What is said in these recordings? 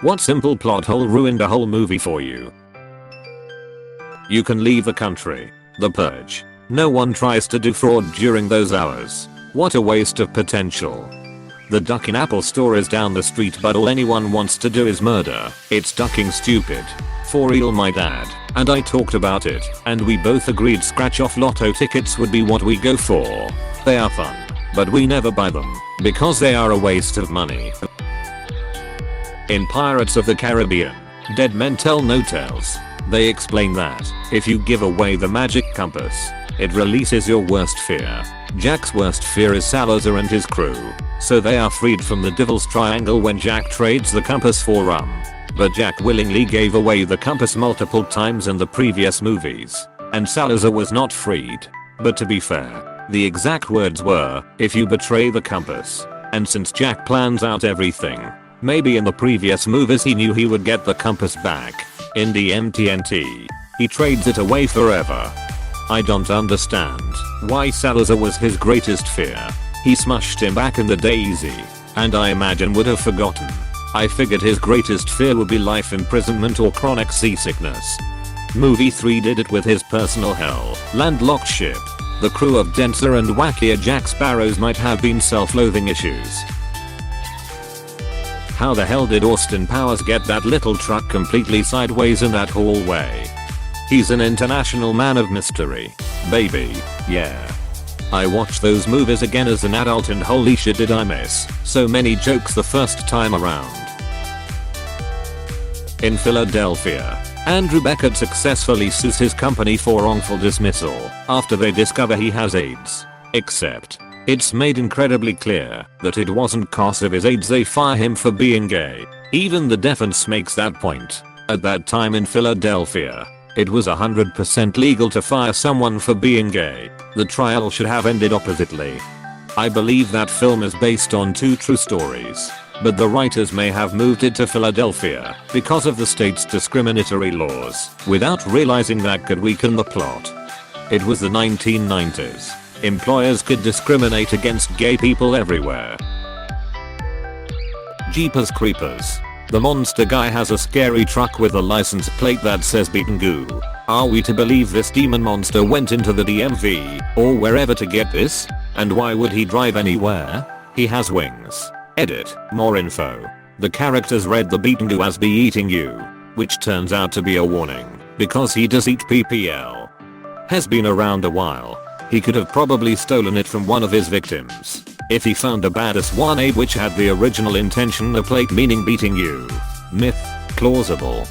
What simple plot hole ruined a whole movie for you? You can leave the country. The purge. No one tries to do fraud during those hours. What a waste of potential. The duck in Apple store is down the street, but all anyone wants to do is murder. It's ducking stupid. For real, my dad and I talked about it, and we both agreed scratch off lotto tickets would be what we go for. They are fun, but we never buy them because they are a waste of money. In Pirates of the Caribbean, Dead Men Tell No Tales, they explain that if you give away the magic compass, it releases your worst fear. Jack's worst fear is Salazar and his crew, so they are freed from the Devil's Triangle when Jack trades the compass for rum. But Jack willingly gave away the compass multiple times in the previous movies, and Salazar was not freed. But to be fair, the exact words were, if you betray the compass. And since Jack plans out everything, maybe in the previous movies he knew he would get the compass back. In the MTNT, he trades it away forever. I don't understand why Salazar was his greatest fear. He smushed him back in the day easy, and I imagine would have forgotten. I figured his greatest fear would be life imprisonment or chronic seasickness. Movie 3 did it with his personal hell, landlocked ship. The crew of denser and wackier Jack Sparrows might have been self-loathing issues. How the hell did Austin Powers get that little truck completely sideways in that hallway? He's an international man of mystery, baby, yeah. I watched those movies again as an adult and holy shit did I miss so many jokes the first time around. In Philadelphia, Andrew Beckett successfully sues his company for wrongful dismissal after they discover he has AIDS. Except, it's made incredibly clear that it wasn't cause of his AIDS they fire him for being gay. Even the defense makes that point. At that time in Philadelphia, it was 100% legal to fire someone for being gay. The trial should have ended oppositely. I believe that film is based on 2 true stories, but the writers may have moved it to Philadelphia because of the state's discriminatory laws without realizing that could weaken the plot. It was the 1990s. Employers could discriminate against gay people everywhere. Jeepers Creepers. The monster guy has a scary truck with a license plate that says Beaten Goo. Are we to believe this demon monster went into the DMV or wherever to get this? And why would he drive anywhere? He has wings. Edit. More info. The characters read the Beaten Goo as be eating you, which turns out to be a warning because he does eat PPL. Has been around a while. He could have probably stolen it from one of his victims. If he found a badass one aid which had the original intention of plate meaning beating you. Myth. Plausible.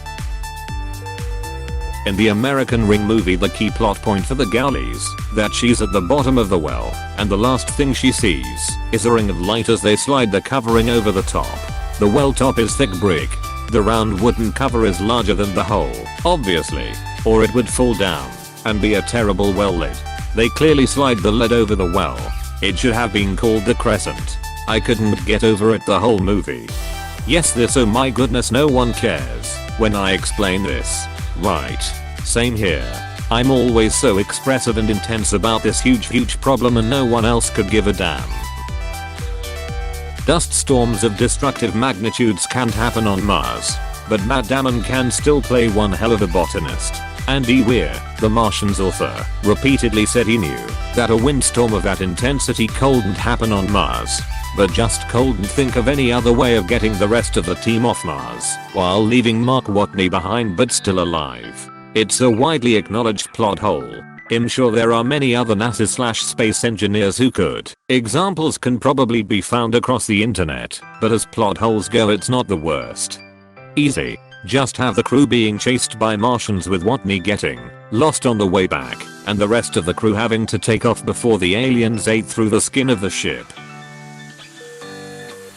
In the American Ring movie the key plot point for the gal is that she's at the bottom of the well and the last thing she sees is a ring of light as they slide the covering over the top. The well top is thick brick. The round wooden cover is larger than the hole, obviously, or it would fall down and be a terrible well lid. They clearly slide the lid over the well. It should have been called the Crescent. I couldn't get over it the whole movie. Yes, this, oh my goodness, no one cares when I explain this. Right. Same here. I'm always so expressive and intense about this huge problem and no one else could give a damn. Dust storms of destructive magnitudes can't happen on Mars, but Matt Damon can still play one hell of a botanist. Andy Weir, the Martian's author, repeatedly said he knew that a windstorm of that intensity couldn't happen on Mars, but just couldn't think of any other way of getting the rest of the team off Mars while leaving Mark Watney behind but still alive. It's a widely acknowledged plot hole. I'm sure there are many other NASA/space engineers who could. Examples can probably be found across the internet, but as plot holes go it's not the worst. Easy. Just have the crew being chased by Martians with Watney getting lost on the way back, and the rest of the crew having to take off before the aliens ate through the skin of the ship.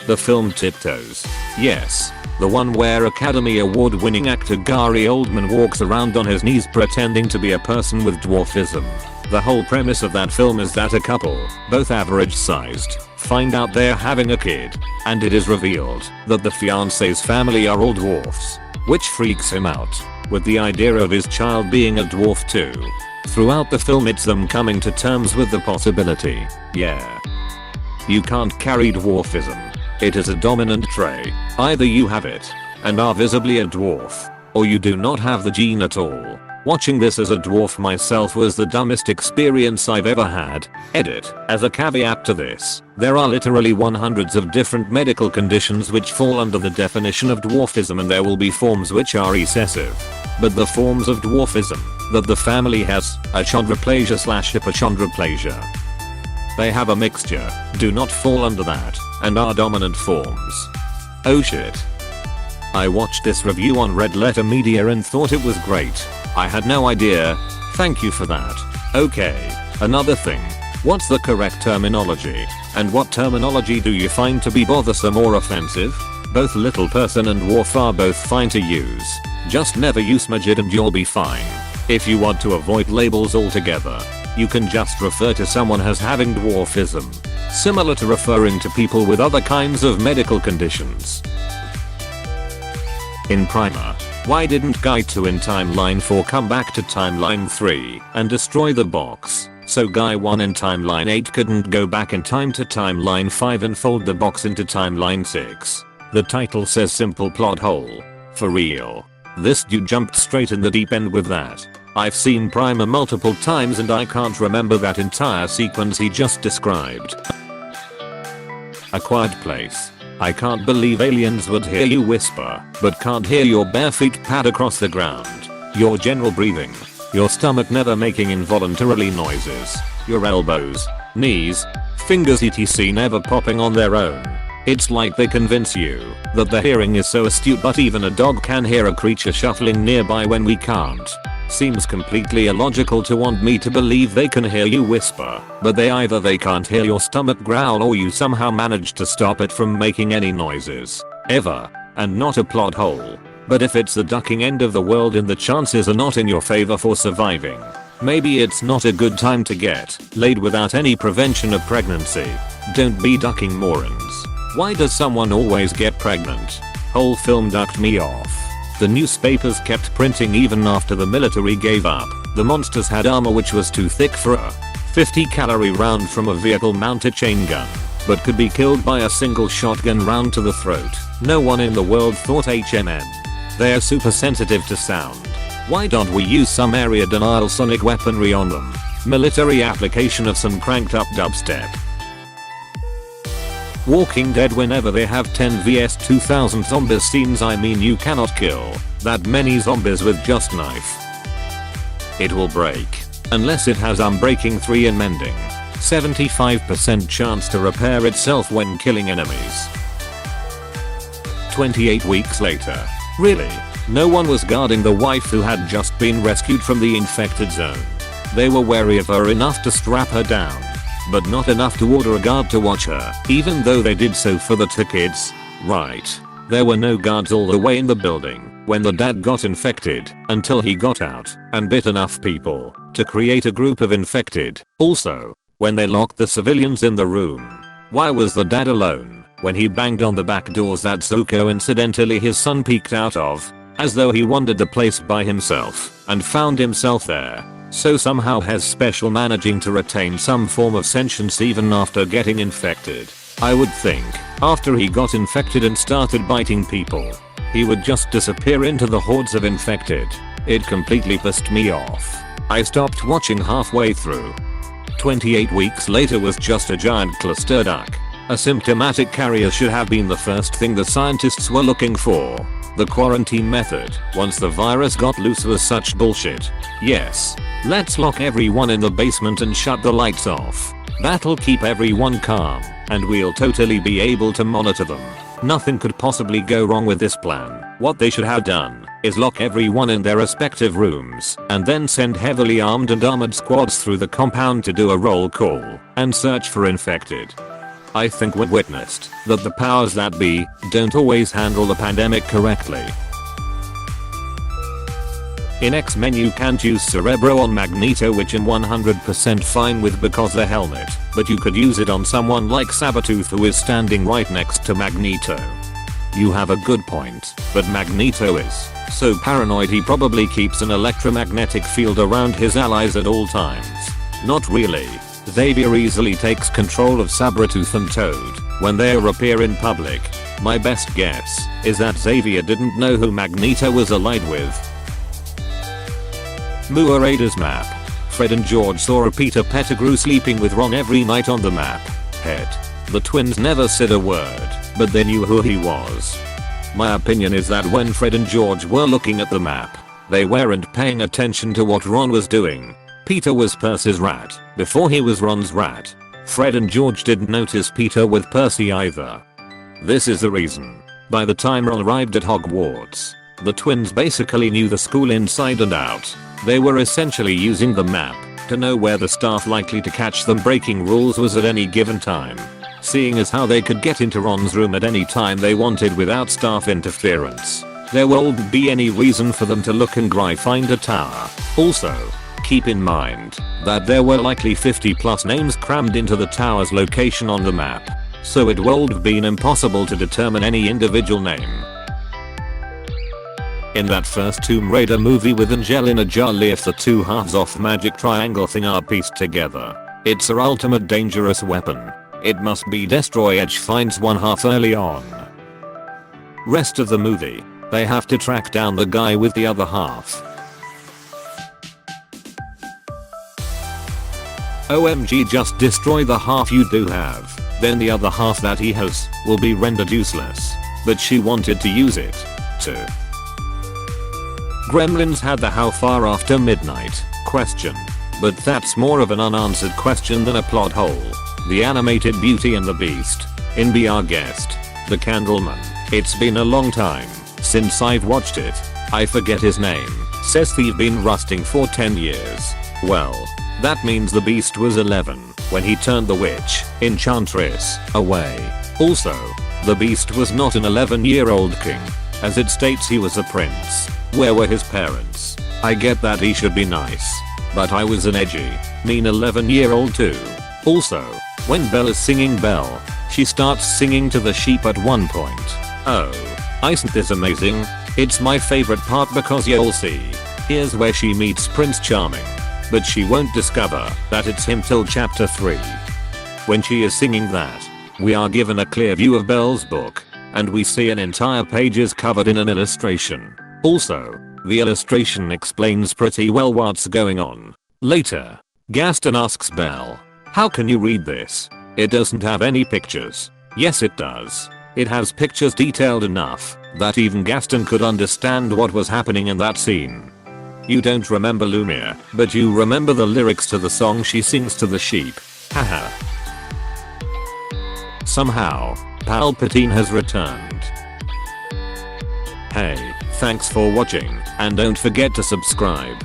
The film Tiptoes. Yes. The one where Academy Award winning actor Gary Oldman walks around on his knees pretending to be a person with dwarfism. The whole premise of that film is that a couple, both average sized, find out they're having a kid, and it is revealed that the fiance's family are all dwarfs, which freaks him out, with the idea of his child being a dwarf too. Throughout the film it's them coming to terms with the possibility, yeah. You can't carry dwarfism. It is a dominant trait. Either you have it, and are visibly a dwarf. Or you do not have the gene at all. Watching this as a dwarf myself was the dumbest experience I've ever had. Edit. As a caveat to this, there are literally hundreds of different medical conditions which fall under the definition of dwarfism, and there will be forms which are recessive. But the forms of dwarfism that the family has, achondroplasia/hypochondroplasia, they have a mixture, do not fall under that, and are dominant forms. Oh shit. I watched this review on Red Letter Media and thought it was great. I had no idea. Thank you for that. Okay, another thing. What's the correct terminology? And what terminology do you find to be bothersome or offensive? Both little person and dwarf are both fine to use. Just never use midget and you'll be fine. If you want to avoid labels altogether, you can just refer to someone as having dwarfism. Similar to referring to people with other kinds of medical conditions. In Primer, why didn't Guy 2 in Timeline 4 come back to Timeline 3 and destroy the box, so Guy 1 in Timeline 8 couldn't go back in time to Timeline 5 and fold the box into Timeline 6? The title says simple plot hole. For real. This dude jumped straight in the deep end with that. I've seen Primer multiple times and I can't remember that entire sequence he just described. A quiet place. I can't believe aliens would hear you whisper, but can't hear your bare feet pad across the ground. Your general breathing. Your stomach never making involuntarily noises. Your elbows, knees, fingers etc never popping on their own. It's like they convince you that the hearing is so astute, but even a dog can hear a creature shuffling nearby when we can't. Seems completely illogical to want me to believe they can hear you whisper, but either they can't hear your stomach growl or you somehow manage to stop it from making any noises. Ever. And not a plot hole. But if it's the ducking end of the world and the chances are not in your favor for surviving, maybe it's not a good time to get laid without any prevention of pregnancy. Don't be ducking morons. Why does someone always get pregnant? Whole film ducked me off. The newspapers kept printing even after the military gave up. The monsters had armor which was too thick for a 50-calorie round from a vehicle-mounted chain gun, but could be killed by a single shotgun round to the throat. No one in the world thought HMN. They're super sensitive to sound. Why don't we use some area denial sonic weaponry on them? Military application of some cranked up dubstep. Walking Dead, whenever they have 10 vs 2000 zombies scenes, I mean you cannot kill that many zombies with just knife. It will break. Unless it has Unbreaking 3 and Mending. 75% chance to repair itself when killing enemies. 28 weeks later. Really? No one was guarding the wife who had just been rescued from the infected zone. They were wary of her enough to strap her down, but not enough to order a guard to watch her, even though they did so for the two kids. Right. There were no guards all the way in the building when the dad got infected until he got out and bit enough people to create a group of infected. Also, when they locked the civilians in the room, why was the dad alone when he banged on the back doors that so coincidentally his son peeked out of, as though he wandered the place by himself and found himself there? So somehow has special managing to retain some form of sentience even after getting infected. I would think, after he got infected and started biting people, he would just disappear into the hordes of infected. It completely pissed me off. I stopped watching halfway through. 28 weeks later was just a giant cluster duck. A symptomatic carrier should have been the first thing the scientists were looking for. The quarantine method, once the virus got loose, was such bullshit. Yes. Let's lock everyone in the basement and shut the lights off. That'll keep everyone calm, and we'll totally be able to monitor them. Nothing could possibly go wrong with this plan. What they should have done is lock everyone in their respective rooms and then send heavily armed and armored squads through the compound to do a roll call and search for infected. I think we witnessed that the powers that be don't always handle the pandemic correctly. In X-Men you can't use Cerebro on Magneto, which I'm 100% fine with because the helmet, but you could use it on someone like Sabretooth who is standing right next to Magneto. You have a good point, but Magneto is so paranoid he probably keeps an electromagnetic field around his allies at all times. Not really. Xavier easily takes control of Sabretooth and Toad when they appear in public. My best guess is that Xavier didn't know who Magneto was allied with. Muarader's map. Fred and George saw a Peter Pettigrew sleeping with Ron every night on the map. Head. The twins never said a word, but they knew who he was. My opinion is that when Fred and George were looking at the map, they weren't paying attention to what Ron was doing. Peter was Percy's rat before he was Ron's rat. Fred and George didn't notice Peter with Percy either. This is the reason. By the time Ron arrived at Hogwarts, the twins basically knew the school inside and out. They were essentially using the map to know where the staff likely to catch them breaking rules was at any given time. Seeing as how they could get into Ron's room at any time they wanted without staff interference, there won't be any reason for them to look and find a tower. Also, keep in mind that there were likely 50 plus names crammed into the tower's location on the map, so it would have been impossible to determine any individual name. In that first Tomb Raider movie with Angelina Jolie, if the two halves of magic triangle thing are pieced together, it's her ultimate dangerous weapon. It must be Destroy Edge finds one half early on. Rest of the movie, they have to track down the guy with the other half. OMG, just destroy the half you do have, then the other half that he has will be rendered useless. But she wanted to use it, too. Gremlins had the how far after midnight question, but that's more of an unanswered question than a plot hole. The animated Beauty and the Beast. In Be Our Guest. The Candleman. It's been a long time since I've watched it. I forget his name. Says they've been rusting for 10 years. Well, that means the Beast was 11 when he turned the witch, Enchantress, away. Also, the Beast was not an 11-year-old king, as it states he was a prince. Where were his parents? I get that he should be nice, but I was an edgy, mean 11-year-old too. Also, when Belle is singing Belle, she starts singing to the sheep at one point. Oh, isn't this amazing? It's my favorite part because you'll see. Here's where she meets Prince Charming, but she won't discover that it's him till chapter 3. When she is singing that, we are given a clear view of Belle's book, and we see an entire page is covered in an illustration. Also, the illustration explains pretty well what's going on. Later, Gaston asks Belle, "How can you read this? It doesn't have any pictures." Yes, it does. It has pictures detailed enough that even Gaston could understand what was happening in that scene. You don't remember Lumiere, but you remember the lyrics to the song she sings to the sheep. Haha. Somehow, Palpatine has returned. Hey, thanks for watching, and don't forget to subscribe.